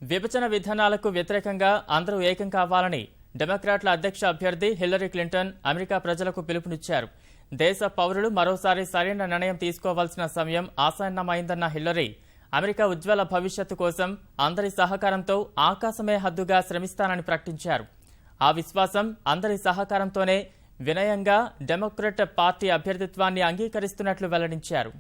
విభజన విధానాలకు వ్యతిరేకంగా అందరూ ఏకం కావాలని డెమోక్రాట్ల అధ్యక్ష అభ్యర్థి హిల్లరీ క్లింటన్ అమెరికా ప్రజలకు పిలుపునిచ్చారు. దేశ పౌరులు మరోసారి సరైన నిర్ణయం తీసుకోవాల్సిన సమయం ఆసన్నమైందన్న హిల్లరీ, అమెరికా ఉజ్వల భవిష్యత్తు కోసం అందరి సహకారంతో ఆకాశమే హద్దుగా శ్రమిస్తానని ప్రకటించారు. ఆ విశ్వాసం, అందరి సహకారంతోనే వినయంగా డెమోక్రాట్ పార్టీ అభ్యర్థిత్వాన్ని అంగీకరిస్తున్నట్లు వెల్లడించారు.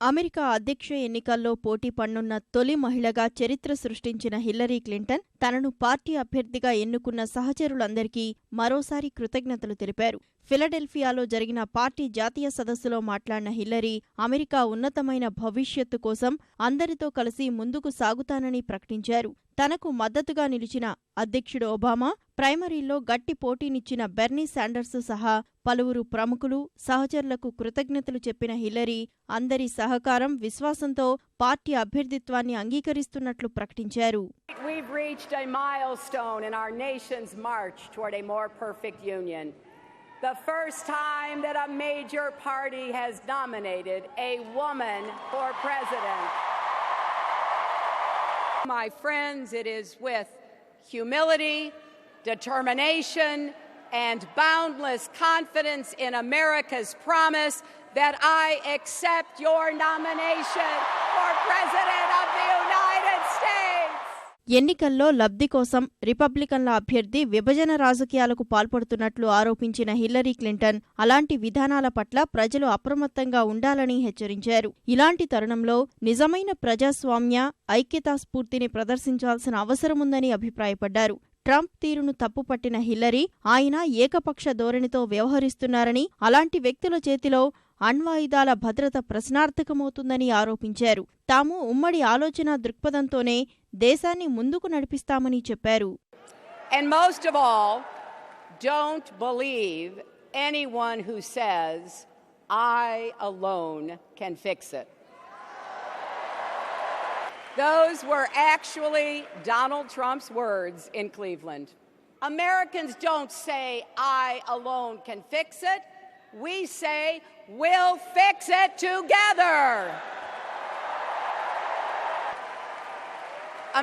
అమెరికా అధ్యక్ష ఎన్నికల్లో పోటీ పడనున్న తొలి మహిళగా చరిత్ర సృష్టించిన హిల్లరీ క్లింటన్ తనను పార్టీ అభ్యర్థిగా ఎన్నుకున్న సహచరులందరికీ మరోసారి కృతజ్ఞతలు తెలిపారు. ఫిలడెల్ఫియాలో జరిగిన పార్టీ జాతీయ సదస్సులో మాట్లాడిన హిల్లరీ, అమెరికా ఉన్నతమైన భవిష్యత్తు కోసం అందరితో కలిసి ముందుకు సాగుతానని ప్రకటించారు. తనకు మద్దతుగా నిలిచిన అధ్యక్షుడు ఒబామా, ప్రైమరీల్లో గట్టి పోటీనిచ్చిన బెర్నీ శాండర్స్ సహా పలువురు ప్రముఖులు, సహచరులకు కృతజ్ఞతలు చెప్పిన హిల్లరీ, అందరి సహకారం, విశ్వాసంతో పార్టీ అభ్యర్థిత్వాన్ని అంగీకరిస్తున్నట్లు ప్రకటించారు. We've reached a milestone in our nation's march toward a more perfect union. The first time that a major party has nominated a woman for president. My friends, it is with humility, determination, and boundless confidence in America's promise that I accept your nomination for President of the United States. ఎన్నికల్లో లబ్ధి కోసం రిపబ్లికన్ల అభ్యర్థి విభజన రాజకీయాలకు పాల్పడుతున్నట్లు ఆరోపించిన Hillary Clinton, అలాంటి విధానాల పట్ల ప్రజలు అప్రమత్తంగా ఉండాలని హెచ్చరించారు. ఇలాంటి తరుణంలో నిజమైన ప్రజాస్వామ్య, ఐక్యతా స్ఫూర్తిని ప్రదర్శించాల్సిన అవసరముందని అభిప్రాయపడ్డారు. ట్రంప్ తీరును తప్పుపట్టిన హిల్లరీ, ఆయన ఏకపక్ష ధోరణితో వ్యవహరిస్తున్నారని, అలాంటి వ్యక్తుల చేతిలో అణ్వాయుధాల భద్రత ప్రశ్నార్థకమవుతుందని ఆరోపించారు. తాము ఉమ్మడి ఆలోచన దృక్పథంతోనే దేశాన్ని ముందుకు నడిపిస్తామని చెప్పారు. And most of all, don't believe anyone who says I alone can fix it. Those were actually Donald Trump's words in Cleveland. Americans don't say I alone can fix it. We say we'll fix it together.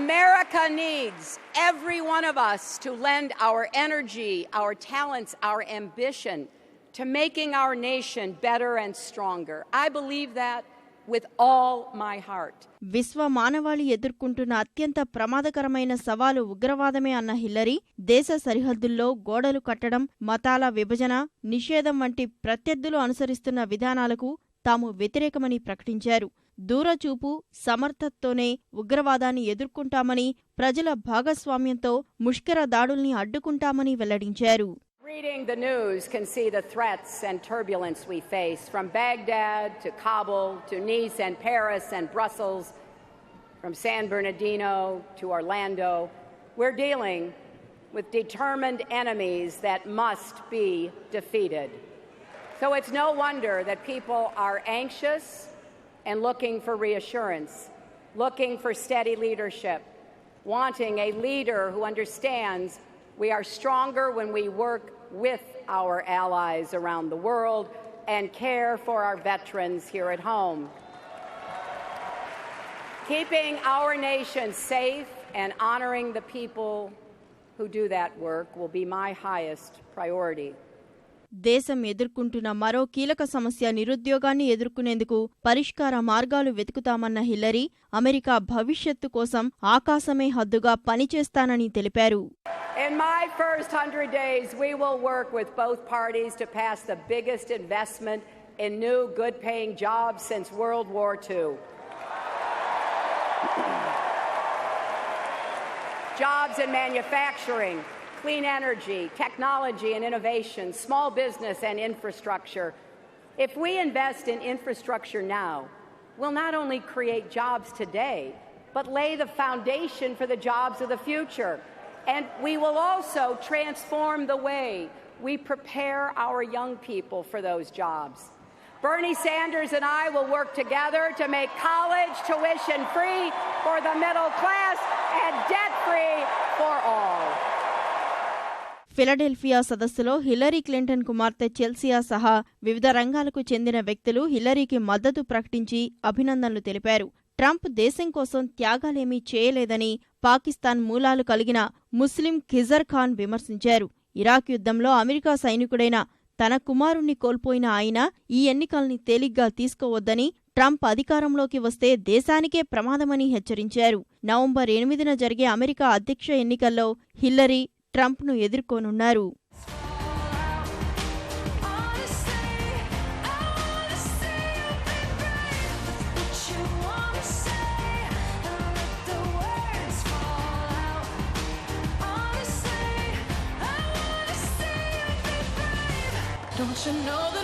America needs every one of us to lend our energy, our talents, our ambition to making our nation better and stronger. I believe that with all my heart. విశ్వ మానవాళి ఎదుర్కొంటున్న అత్యంత ప్రమాదకరమైన సవాలు ఉగ్రవాదమే అన్న Hillary, దేశ సరిహద్దుల్లో గోడలు కట్టడం, మతాల విభజన, నిషేధం వంటి ప్రత్యర్థులు అనుసరిస్తున్న విధానాలకు తాము వ్యతిరేకమని ప్రకటించారు. దూరచూపు, సమర్థతతోనే ఉగ్రవాదాన్ని ఎదుర్కొంటామని, ప్రజల భాగస్వామ్యంతో ముష్కర దాడుల్ని అడ్డుకుంటామని వెల్లడించారు. Reading the news can see the threats and turbulence we face, from Baghdad to Kabul to Nice and Paris and Brussels, from San Bernardino to Orlando. We're dealing with determined enemies that must be defeated. So it's no wonder that people are anxious and looking for reassurance, looking for steady leadership, wanting a leader who understands we are stronger when we work with our allies around the world and care for our veterans here at home. Keeping our nation safe and honoring the people who do that work will be my highest priority. దేశం ఎదుర్కొంటున్న మరో కీలక సమస్య నిరుద్యోగాన్ని ఎదుర్కొనేందుకు పరిష్కార మార్గాలు వెతుకుతామన్న Hillary, America భవిష్యత్తు కోసం ఆకాశమే హద్దుగా పనిచేస్తానని తెలిపారు. In my first 100 days, we will work with both parties to pass the biggest investment in new, good-paying jobs since World War II. Jobs in manufacturing, clean energy, technology and innovation, small business and infrastructure. If we invest in infrastructure now, we'll not only create jobs today, but lay the foundation for the jobs of the future. And we will also transform the way we prepare our young people for those jobs. Bernie Sanders and I will work together to make college tuition free for the middle class and debt free for all. Philadelphia సదస్సులో Hillary Clinton కుమార్తె Chelsea సహా వివిధ రంగాలకు చెందిన వ్యక్తులు హిల్లరీకి మద్దతు ప్రకటించి అభినందనలు తెలిపారు. ట్రంప్ దేశం కోసం త్యాగాలేమీ చేయలేదని పాకిస్తాన్ మూలాలు కలిగిన ముస్లిం ఖిజర్ ఖాన్ విమర్శించారు. ఇరాక్ యుద్ధంలో అమెరికా సైనికుడైన తన కుమారుణ్ణి కోల్పోయిన ఆయన ఈ ఎన్నికల్ని తేలిగ్గా తీసుకోవద్దని, ట్రంప్ అధికారంలోకి వస్తే దేశానికే ప్రమాదమని హెచ్చరించారు. నవంబర్ 8న జరిగే అమెరికా అధ్యక్ష ఎన్నికల్లో Hillary ట్రంప్ను ఎదుర్కోనున్నారు. Don't you know that